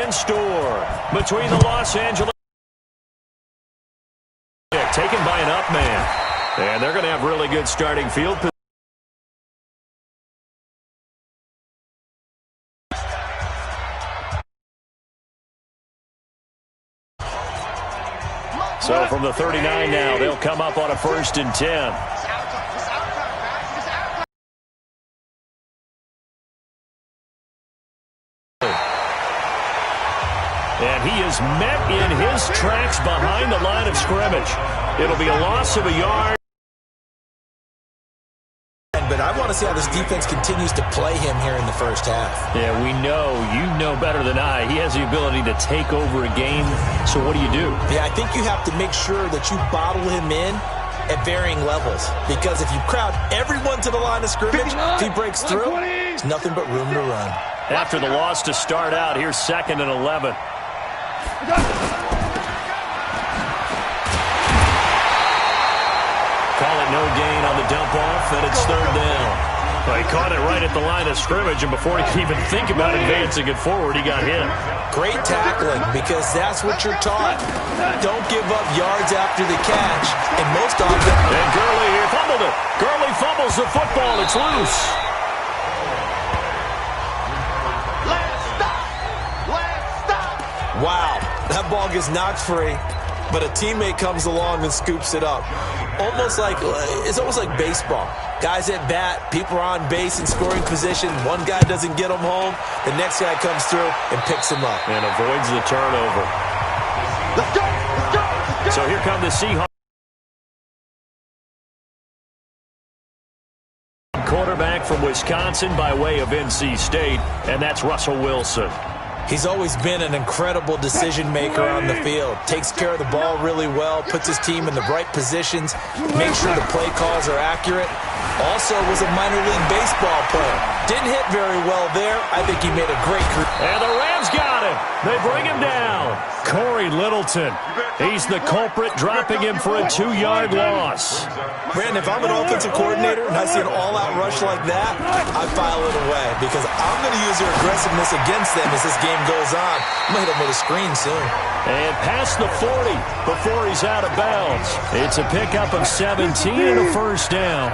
in store between the Los Angeles. Taken by an up man. And they're going to have really good starting field position. So from the 39 now, they'll come up on a 1st and 10. And he is met in his tracks behind the line of scrimmage. It'll be a loss of a yard. But I want to see how this defense continues to play him here in the first half. Yeah, we know. You know better than I. He has the ability to take over a game. So what do you do? Yeah, I think you have to make sure that you bottle him in at varying levels. Because if you crowd everyone to the line of scrimmage, if he breaks through, there's nothing but room to run. After the loss to start out, here's 2nd and 11. Call it no gain on the dump off, and it's 3rd down. Well, he caught it right at the line of scrimmage, and before he could even think about advancing it forward, he got hit. Great tackling, because that's what you're taught. Don't give up yards after the catch, and most often... And Gurley here fumbled it. Gurley fumbles the football. It's loose. Wow, that ball gets knocked free, but a teammate comes along and scoops it up. It's almost like baseball. Guys at bat, people are on base in scoring position. One guy doesn't get them home. The next guy comes through and picks him up. And avoids the turnover. Let's go! Let's go! Let's go! So here come the Seahawks. Quarterback from Wisconsin by way of NC State, and that's Russell Wilson. He's always been an incredible decision maker on the field. Takes care of the ball really well, puts his team in the right positions, makes sure the play calls are accurate. Also was a minor league baseball player. Didn't hit very well there. I think he made a great career. And the Rams got him. They bring him down. Corey Littleton. He's the culprit, dropping him for a 2-yard loss. Brandon, if I'm an offensive coordinator and I see an all-out rush like that, I file it away because I'm going to use their aggressiveness against them as this game goes on. I'm going to hit them with a screen soon. And past the 40 before he's out of bounds. It's a pickup of 17 and a 1st down.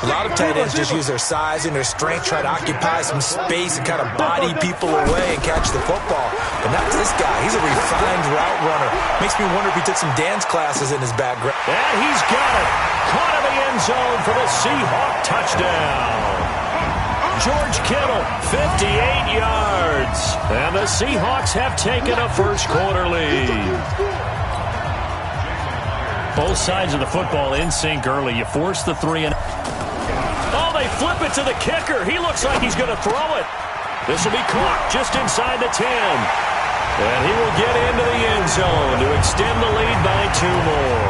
A lot of tight ends just use their size and their strength, try to occupy some space and kind of body people away and catch the football. But not this guy. He's a refined route runner. Makes me wonder if he took some dance classes in his background. And he's got it. Caught in the end zone for the Seahawk touchdown. George Kittle, 58 yards. And the Seahawks have taken a first-quarter lead. Both sides of the football in sync early. You force the 3 and... Oh, they flip it to the kicker. He looks like he's going to throw it. This will be caught just inside the 10. And he will get into the end zone to extend the lead by 2 more.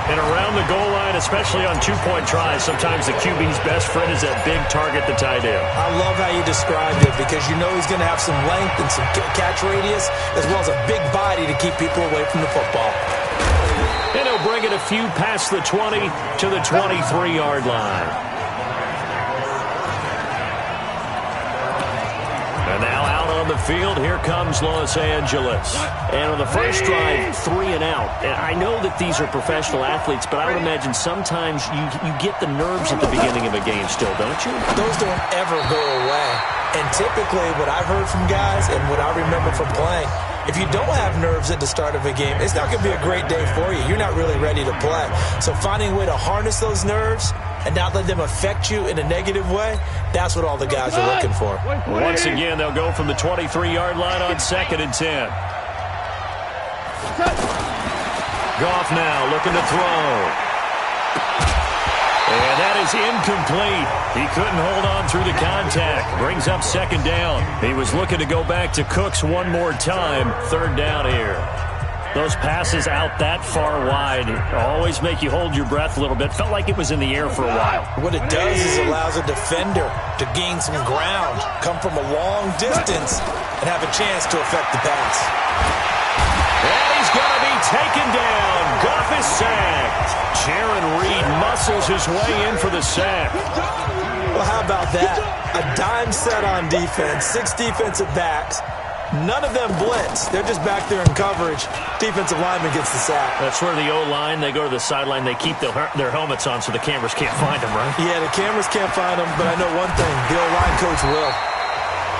And around the goal line, especially on 2-point tries, sometimes the QB's best friend is that big target, the tight end. I love how you described it because you know he's going to have some length and some catch radius as well as a big body to keep people away from the football. And he'll bring it a few past the 20 to the 23-yard line. And now out on the field, here comes Los Angeles. And on the first drive, 3 and out. And I know that these are professional athletes, but I would imagine sometimes you get the nerves at the beginning of a game still, don't you? Those don't ever go away. And typically what I've heard from guys and what I remember from playing, if you don't have nerves at the start of a game, it's not going to be a great day for you. You're not really ready to play. So finding a way to harness those nerves and not let them affect you in a negative way, that's what all the guys are looking for. Once again, they'll go from the 23-yard line on 2nd and 10. Goff now looking to throw. And that is incomplete. He couldn't hold on through the contact. Brings up 2nd down. He was looking to go back to Cooks one more time. 3rd down here. Those passes out that far wide always make you hold your breath a little bit. Felt like it was in the air for a while. What it does is it allows a defender to gain some ground, come from a long distance, and have a chance to affect the pass. And he's going to be taken down. Goff is sacked. Jaron Reed muscles his way in for the sack. Well, how about that? A dime set on defense, 6 defensive backs. None of them blitz. They're just back there in coverage. Defensive lineman gets the sack. That's where the O-line, they go to the sideline, they keep their helmets on so the cameras can't find them, right? Yeah, the cameras can't find them, but I know one thing. The O-line coach will.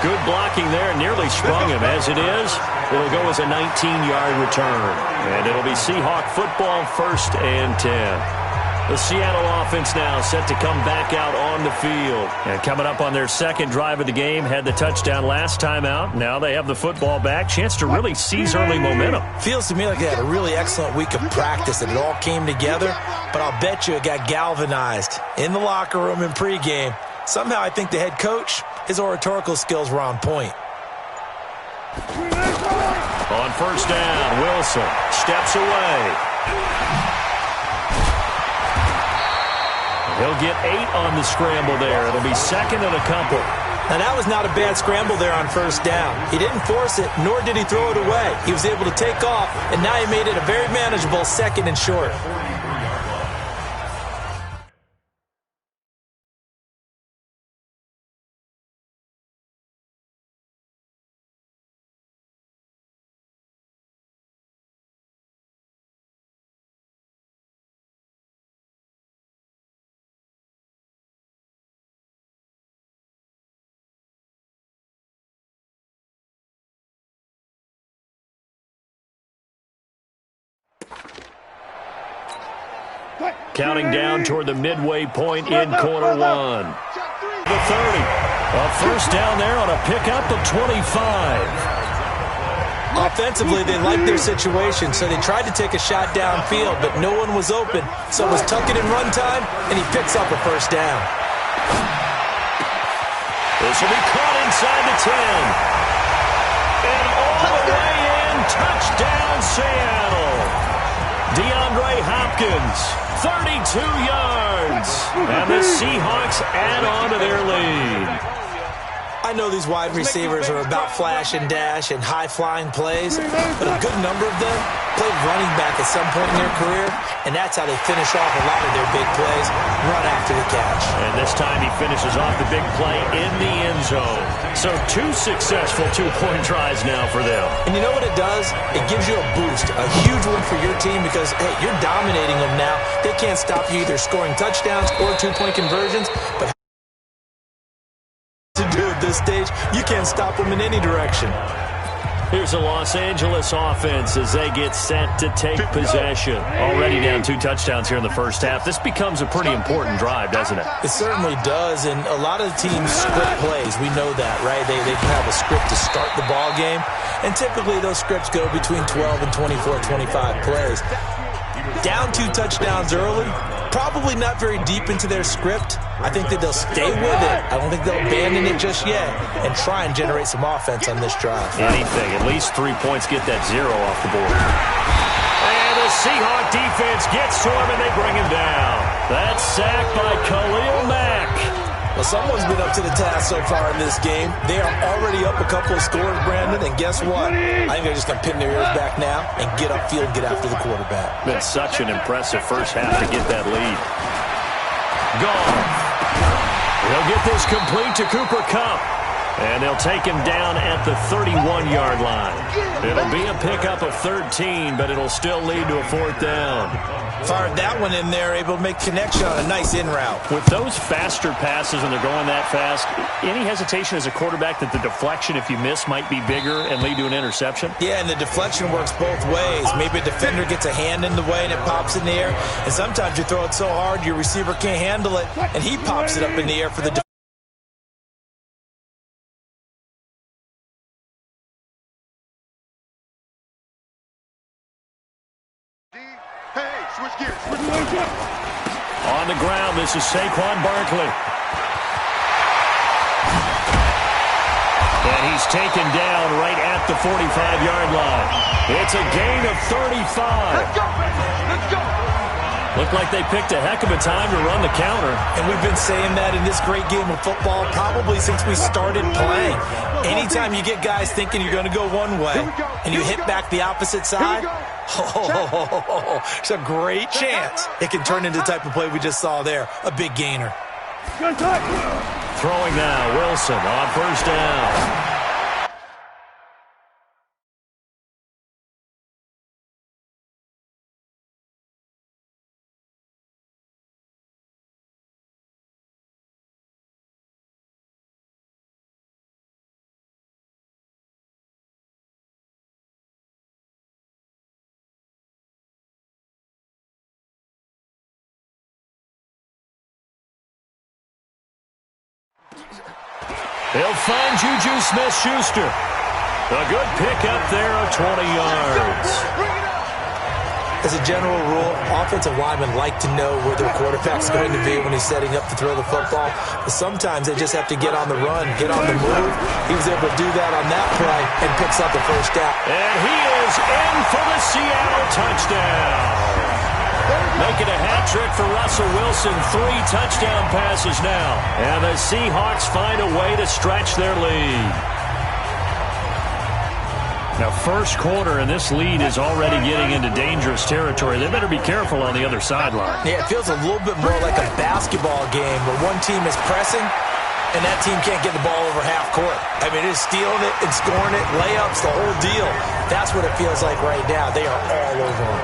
Good blocking there, nearly sprung him. As it is, it'll go as a 19-yard return. And it'll be Seahawk football, 1st and 10. The Seattle offense now set to come back out on the field. And coming up on their second drive of the game, had the touchdown last time out. Now they have the football back. Chance to really seize early momentum. Feels to me like they had a really excellent week of practice and it all came together. But I'll bet you it got galvanized in the locker room in pregame. Somehow I think the head coach, his oratorical skills were on point. On 1st down, Wilson steps away. He'll get 8 on the scramble there. It'll be 2nd and a couple. Now, that was not a bad scramble there on 1st down. He didn't force it, nor did he throw it away. He was able to take off, and now he made it a very manageable 2nd and short. Counting down toward the midway point in quarter 1. The 30. A 1st down there on a pickup of 25. Offensively, they liked their situation, so they tried to take a shot downfield, but no one was open. So it was tuck it in run time, and he picks up a 1st down. This will be caught inside the 10. And all the way in, touchdown Seattle. DeAndre Hopkins, 32 yards. And the Seahawks add on to their lead. I know these wide receivers are about flash and dash and high-flying plays, but a good number of them played running back at some point in their career, and that's how they finish off a lot of their big plays, run after the catch. And this time he finishes off the big play in the end zone. So 2 successful two-point tries now for them. And you know what it does? It gives you a boost, a huge one for your team because, hey, you're dominating them now. They can't stop you either scoring touchdowns or two-point conversions, but to do at this stage, you can't stop them in any direction. Here's the Los Angeles offense as they get set to take possession. Already down 2 touchdowns here in the first half. This becomes a pretty important drive, doesn't it? It certainly does, and a lot of the teams script plays. We know that, right? They have a script to start the ball game, and typically those scripts go between 12 and 24, 25 plays. Down 2 touchdowns early, probably not very deep into their script. I think that they'll stay with it. I don't think they'll abandon it just yet and try and generate some offense on this drive. Anything. At least 3 points, get that 0 off the board. And the Seahawk defense gets to him, and they bring him down. That's sacked by Khalil Mack. Well, someone's been up to the task so far in this game. They are already up a couple of scores, Brandon, and guess what? I think they're just going to pin their ears back now and get upfield and get after the quarterback. Been such an impressive first half to get that lead. Goff. He'll get this complete to Cooper Kupp. And they'll take him down at the 31-yard line. It'll be a pickup of 13, but it'll still lead to a 4th down. Fired that one in there, able to make connection on a nice in route. With those faster passes when they're going that fast, any hesitation as a quarterback that the deflection, if you miss, might be bigger and lead to an interception? Yeah, and the deflection works both ways. Maybe a defender gets a hand in the way and it pops in the air. And sometimes you throw it so hard your receiver can't handle it, and he pops it up in the air for the defender. On the ground, this is Saquon Barkley. And he's taken down right at the 45-yard line. It's a gain of 35. Let's go, man. Let's go. Looked like they picked a heck of a time to run the counter. And we've been saying that in this great game of football probably since we started playing. Anytime you get guys thinking you're going to go one way and you hit back the opposite side, it's a great chance it can turn into the type of play we just saw there, a big gainer. Throwing now, Wilson on 1st down. They'll find Juju Smith-Schuster. A good pickup there of 20 yards. As a general rule, offensive linemen like to know where their quarterback's going to be when he's setting up to throw the football. But sometimes they just have to get on the run, get on the move. He was able to do that on that play and picks up the first down. And he is in for the Seattle touchdown. Making a hat trick for Russell Wilson. 3 touchdown passes now. And the Seahawks find a way to stretch their lead. Now, first quarter, and this lead is already getting into dangerous territory. They better be careful on the other sideline. Yeah, it feels a little bit more like a basketball game where one team is pressing and that team can't get the ball over half court. I mean, it's stealing it and scoring it, layups, the whole deal. That's what it feels like right now. They are all over them.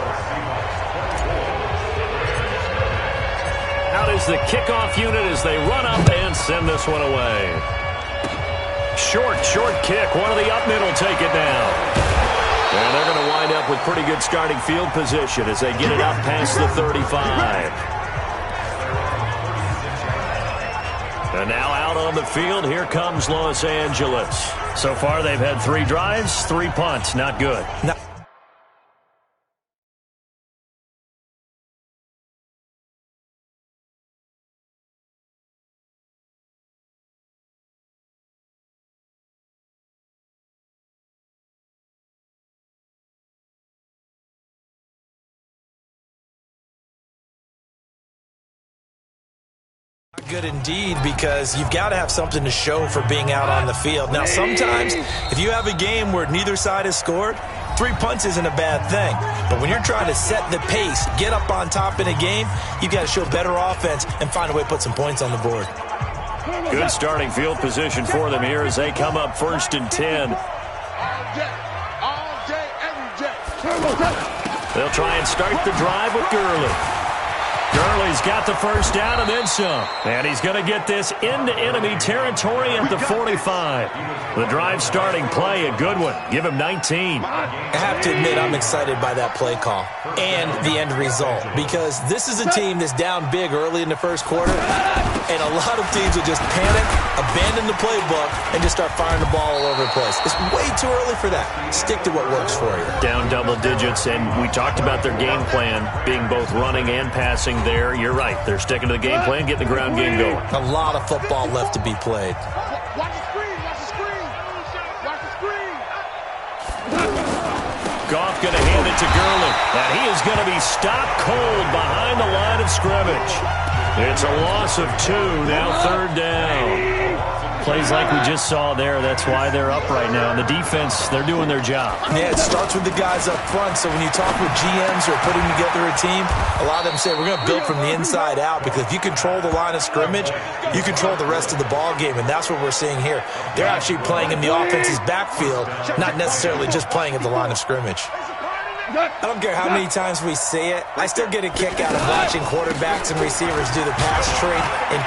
Out is the kickoff unit as they run up and send this one away. Short kick. One of the up middle take it down. And they're going to wind up with pretty good starting field position as they get it up past the 35. And now out on the field, here comes Los Angeles. So far, they've had 3 drives, 3 punts. Not good. Good indeed, because you've got to have something to show for being out on the field. Now, sometimes if you have a game where neither side has scored, 3 punts isn't a bad thing. But when you're trying to set the pace, get up on top in a game, you've got to show better offense and find a way to put some points on the board. Good starting field position for them here as they come up 1st and 10. They'll try and start the drive with Gurley. Gurley's got the first down and then some. And he's going to get this into enemy territory at the 45. The drive starting play, a good one. Give him 19. I have to admit, I'm excited by that play call and the end result, because this is a team that's down big early in the first quarter, and a lot of teams will just panic, abandon the playbook, and just start firing the ball all over the place. It's way too early for that. Stick to what works for you. Down double digits, and we talked about their game plan being both running and passing there. You're right. They're sticking to the game plan, getting the ground game going. A lot of football left to be played. Watch the screen. Watch the screen. Watch the screen. Goff going to hand it to Gurley. And he is going to be stopped cold behind the line of scrimmage. It's a loss of 2, now 3rd down. Plays like we just saw there. That's why they're up right now. And the defense, they're doing their job. Yeah, it starts with the guys up front. So when you talk with GMs who are putting together a team, a lot of them say we're going to build from the inside out, because if you control the line of scrimmage, you control the rest of the ball game, and that's what we're seeing here. They're actually playing in the offense's backfield, not necessarily just playing at the line of scrimmage. I don't care how many times we see it. I still get a kick out of watching quarterbacks and receivers do the pass tree. And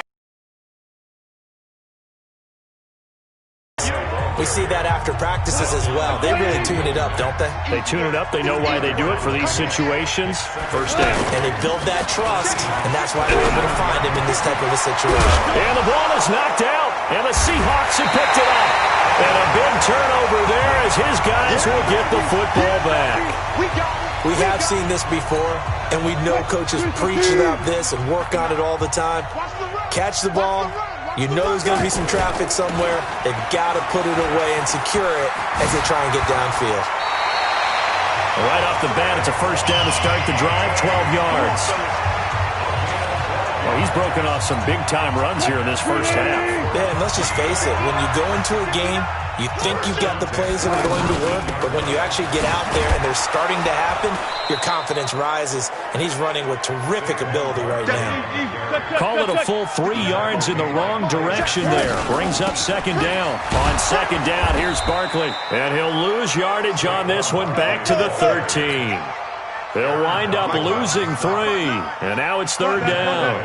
we see that after practices as well. They really tune it up, don't they? They tune it up. They know why they do it for these situations. First down. And they build that trust, and that's why they're able to find him in this type of a situation. And the ball is knocked out, and the Seahawks have picked it up. And a big turnover there as his guys will get the football back. We have seen this before, and we know coaches preach about this and work on it all the time. Catch the ball. You know there's going to be some traffic somewhere. They've got to put it away and secure it as they try and get downfield. Right off the bat, it's a first down to start the drive, 12 yards. Well, he's broken off some big-time runs here in this first half. Yeah, and let's just face it. When you go into a game, you think you've got the plays that are going to work, but when you actually get out there and they're starting to happen, your confidence rises, and he's running with terrific ability right now. Call it a full 3 yards in the wrong direction there. Brings up second down. On second down, here's Barkley, and he'll lose yardage on this one back to the 13. They'll wind up losing 3, and now it's third down.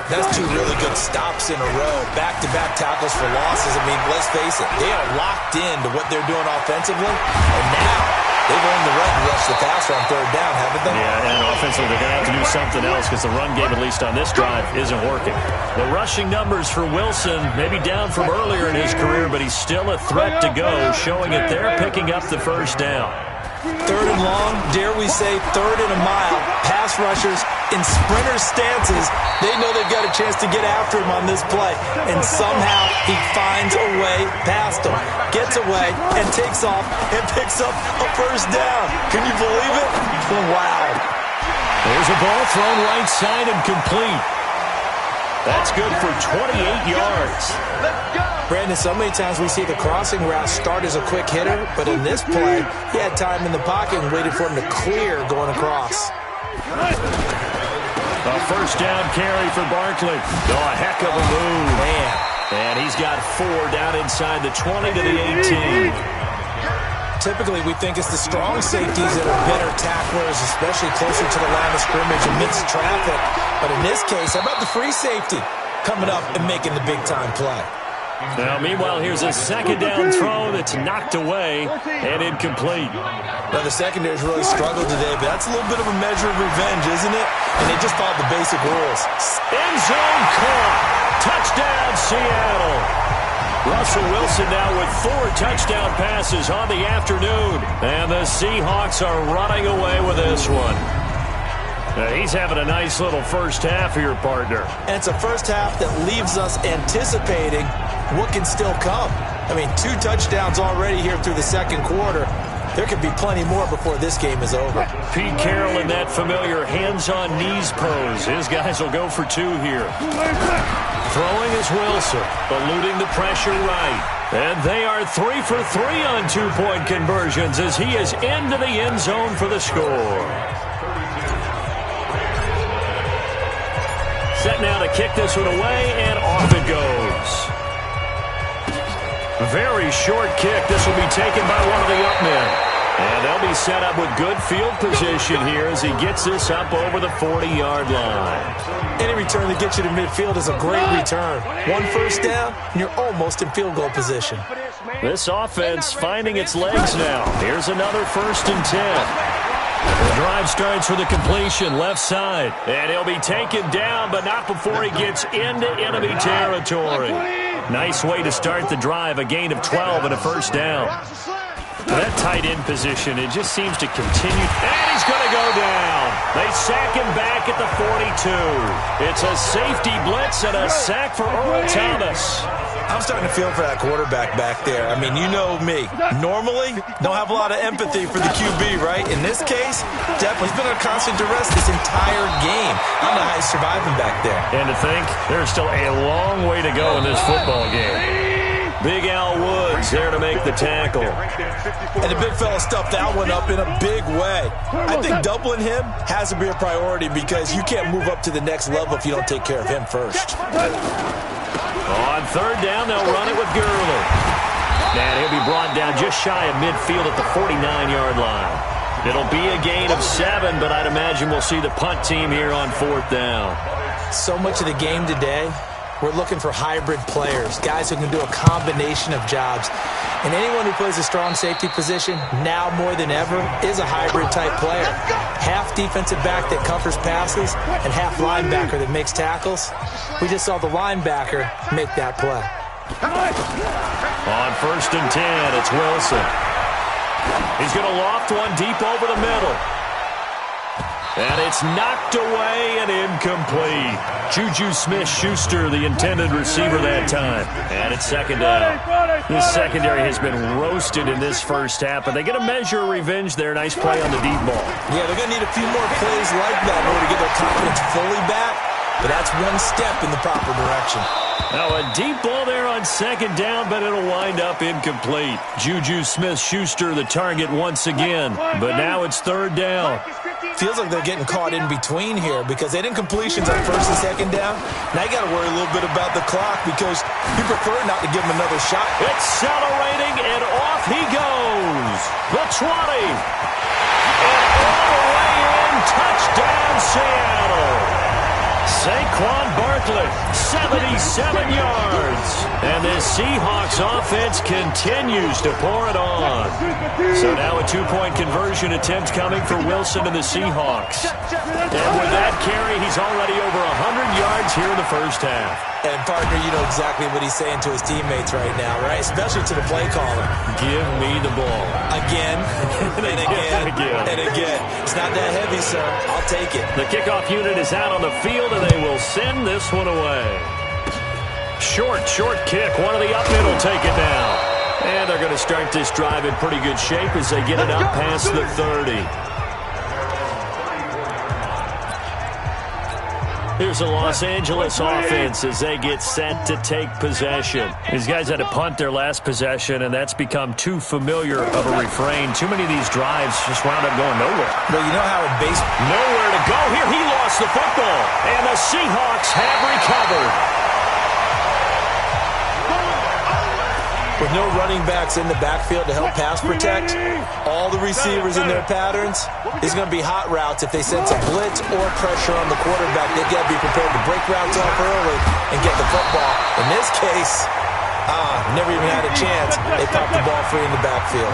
That's 2 really good stops in a row. Back-to-back tackles for losses. I mean, let's face it, they are locked into what they're doing offensively, and now they've earned the right to rush the passer on third down, haven't they? Yeah, and offensively, they're going to have to do something else because the run game, at least on this drive, isn't working. The rushing numbers for Wilson, maybe down from earlier in his career, but he's still a threat to go, showing that they're picking up the first down. Third and long, dare we say third and a mile. Pass rushers in sprinter stances, they know they've got a chance to get after him on this play. And somehow he finds a way past him, gets away, and takes off and picks up a first down. Can you believe it? Wow. There's a ball thrown right side and complete. That's good for 28 yards. Brandon, so many times we see the crossing route start as a quick hitter, but in this play, he had time in the pocket and waited for him to clear going across. A first down carry for Barkley. Oh, a heck of a move. Man. And he's got 4 down inside the 20 to the 18. Typically, we think it's the strong safeties that are better tacklers, especially closer to the line of scrimmage amidst traffic. But in this case, how about the free safety coming up and making the big-time play? Now, meanwhile, here's a second down throw that's knocked away and incomplete. Now, the secondary's really struggled today, but that's a little bit of a measure of revenge, isn't it? And they just followed the basic rules. End zone caught. Touchdown, Seattle. Russell Wilson now with 4 touchdown passes on the afternoon. And the Seahawks are running away with this one. He's having a nice little first half here, partner. And it's a first half that leaves us anticipating what can still come. I mean, 2 touchdowns already here through the second quarter. There could be plenty more before this game is over. Pete Carroll in that familiar hands-on-knees pose. His guys will go for 2 here. Throwing is Wilson, eluding the pressure right. And they are 3 for 3 on 2-point conversions as he is into the end zone for the score. Set now to kick this one away, and off it goes. Very short kick. This will be taken by one of the up men. And they'll be set up with good field position here as he gets this up over the 40-yard line. Any return that gets you to midfield is a great return. 1 first down, and you're almost in field goal position. This offense finding its legs now. Here's another 1st and 10. The drive starts with a completion left side. And he'll be taken down, but not before he gets into enemy territory. Nice way to start the drive, a gain of 12 and a first down. That tight end position, it just seems to continue. And he's going to go down. They sack him back at the 42. It's a safety blitz and a sack for Earl Thomas. I'm starting to feel for that quarterback back there. I mean, you know me. Normally, don't have a lot of empathy for the QB, right? In this case, definitely. He's been under constant duress this entire game. I don't know how he's surviving back there. And to think, there's still a long way to go in this football game. Big Al Woods there to make the tackle. And the big fella stuffed that one up in a big way. I think doubling him has to be a priority because you can't move up to the next level if you don't take care of him first. On third down, they'll run it with Gurley. And he'll be brought down just shy of midfield at the 49-yard line. It'll be a gain of 7, but I'd imagine we'll see the punt team here on 4th down. So much of the game today, we're looking for hybrid players, guys who can do a combination of jobs. And anyone who plays a strong safety position, now more than ever, is a hybrid-type player. Half defensive back that covers passes and half linebacker that makes tackles. We just saw the linebacker make that play. On 1st and 10, it's Wilson. He's going to loft one deep over the middle. And it's knocked away and incomplete. Juju Smith-Schuster, the intended receiver that time. And it's 2nd down. This secondary has been roasted in this first half, but they get a measure of revenge there. Nice play on the deep ball. Yeah, they're going to need a few more plays like that in order to get their confidence fully back. But that's one step in the proper direction. Now a deep ball there on 2nd down, but it'll wind up incomplete. Juju Smith-Schuster the target once again. But now it's 3rd down. Feels like they're getting caught in between here because they didn't completions on 1st and 2nd down. Now you got to worry a little bit about the clock because you prefer not to give him another shot. Accelerating, and off he goes. The 20. And all the way in. Touchdown, Seattle. Saquon Barkley, 77 yards. And this Seahawks offense continues to pour it on. So now a two-point conversion attempt coming for Wilson and the Seahawks. And with that carry, he's already over 100 yards here in the first half. And, partner, you know exactly what he's saying to his teammates right now, right? Especially to the play caller. Give me the ball. Again, and again, and again. It's not that heavy, sir. I'll take it. The kickoff unit is out on the field, and they will send this one away. Short kick. One of the up mid will take it down. And they're going to start this drive in pretty good shape as they get it up past the 30. Here's the Los Angeles offense as they get set to take possession. These guys had to punt their last possession, and that's become too familiar of a refrain. Too many of these drives just wound up going nowhere. Well, you know how in baseball... Nowhere to go here. He lost the football, and the Seahawks have recovered. With no running backs in the backfield to help pass protect, all the receivers in their patterns, these are going to be hot routes. If they sense a blitz or pressure on the quarterback, they've got to be prepared to break routes off early and get the football. In this case, never even had a chance. They popped the ball free in the backfield.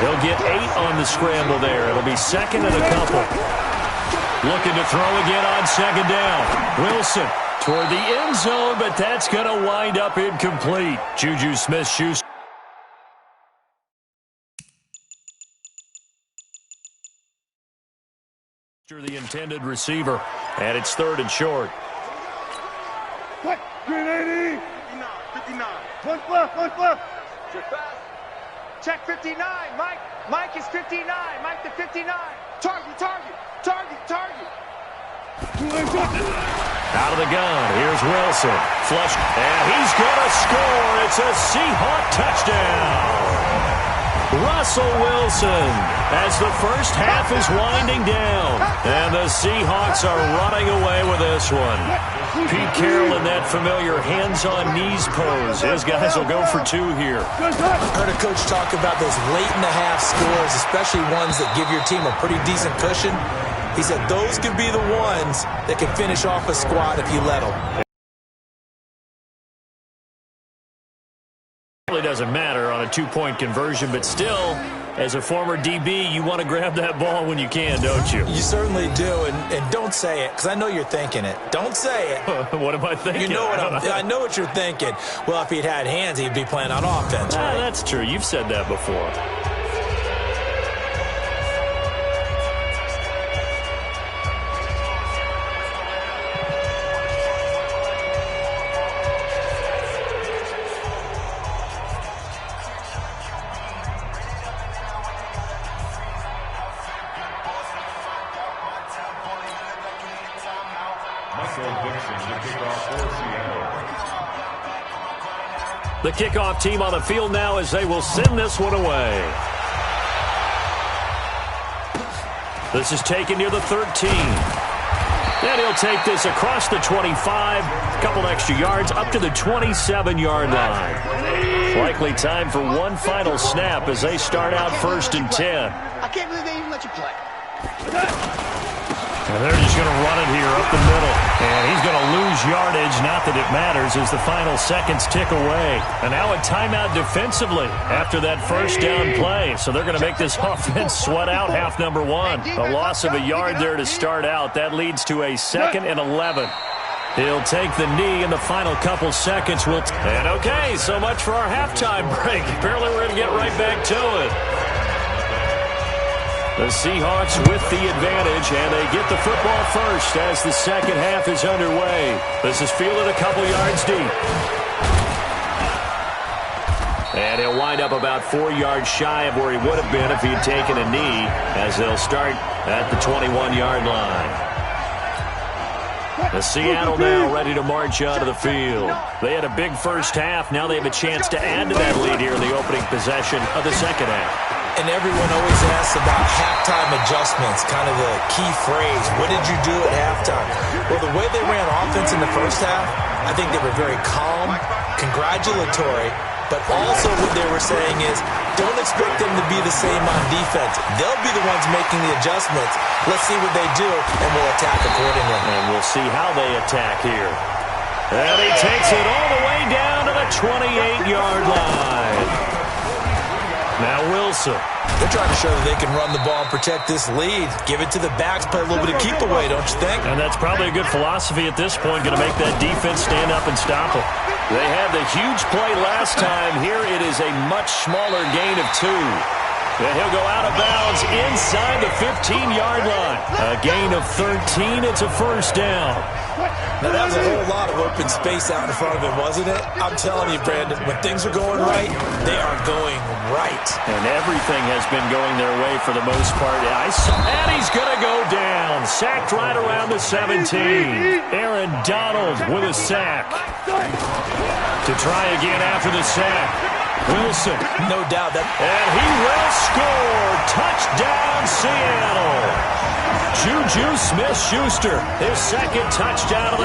They'll get 8 on the scramble there. It'll be second and a couple. Looking to throw again on second down. Wilson toward the end zone, but that's going to wind up incomplete. Juju Smith-Schuster. The intended receiver, and it's third and short. What? Green 80. 59. One left. Check 59. Mike is 59. Mike to 59. Target. Out of the gun, here's Wilson. Flush, and he's going to score. It's a Seahawk touchdown. Russell Wilson as the first half is winding down. And the Seahawks are running away with this one. Pete Carroll in that familiar hands-on-knees pose. His guys will go for 2 here. I heard a coach talk about those late-in-the-half scores, especially ones that give your team a pretty decent cushion. He said those could be the ones that can finish off a squad if you let them. It really doesn't matter on a 2-point conversion, but still, as a former DB, you want to grab that ball when you can, don't you? You certainly do, and don't say it, because I know you're thinking it. Don't say it. What am I thinking? You know I know what you're thinking. Well, if he'd had hands, he'd be playing on offense, right? That's true. You've said that before. The kickoff team on the field now as they will send this one away. This is taken near the 13. And he'll take this across the 25, a couple extra yards, up to the 27-yard line. Likely time for one final snap as they start out 1st and 10. I can't believe they even let you play. And they're just going to run it here up the middle. And he's going to lose yardage. Not that it matters as the final seconds tick away. And now a timeout defensively after that first down play. So they're going to make this offense sweat out half number 1. A loss of a yard there to start out. That leads to a 2nd and 11. He'll take the knee in the final couple seconds. And okay, so much for our halftime break. Apparently we're going to get right back to it. The Seahawks with the advantage, and they get the football first as the second half is underway. This is fielded a couple yards deep. And he'll wind up about 4 yards shy of where he would have been if he had taken a knee, as they'll start at the 21-yard line. The Seattle now ready to march out of the field. They had a big first half. Now they have a chance to add to that lead here in the opening possession of the second half. And everyone always asks about halftime adjustments, kind of the key phrase. What did you do at halftime? Well, the way they ran offense in the first half, I think they were very calm, congratulatory, but also what they were saying is don't expect them to be the same on defense. They'll be the ones making the adjustments. Let's see what they do, and we'll attack accordingly. And we'll see how they attack here. And he takes it all the way down to the 28-yard line. Now Wilson. They're trying to show that they can run the ball and protect this lead. Give it to the backs, play a little bit of keep away, don't you think? And that's probably a good philosophy at this point, going to make that defense stand up and stop them. They had the huge play last time. Here it is a much smaller gain of 2. And he'll go out of bounds inside the 15-yard line. A gain of 13. It's a first down. Now, that was a whole lot of open space out in front of him, wasn't it? I'm telling you, Brandon, when things are going right, they are going right. And everything has been going their way for the most part. And he's going to go down. Sacked right around the 17. Aaron Donald with a sack. To try again after the sack. Wilson. No doubt that. And he will score. Touchdown, Seattle. Juju Smith-Schuster, his second touchdown of the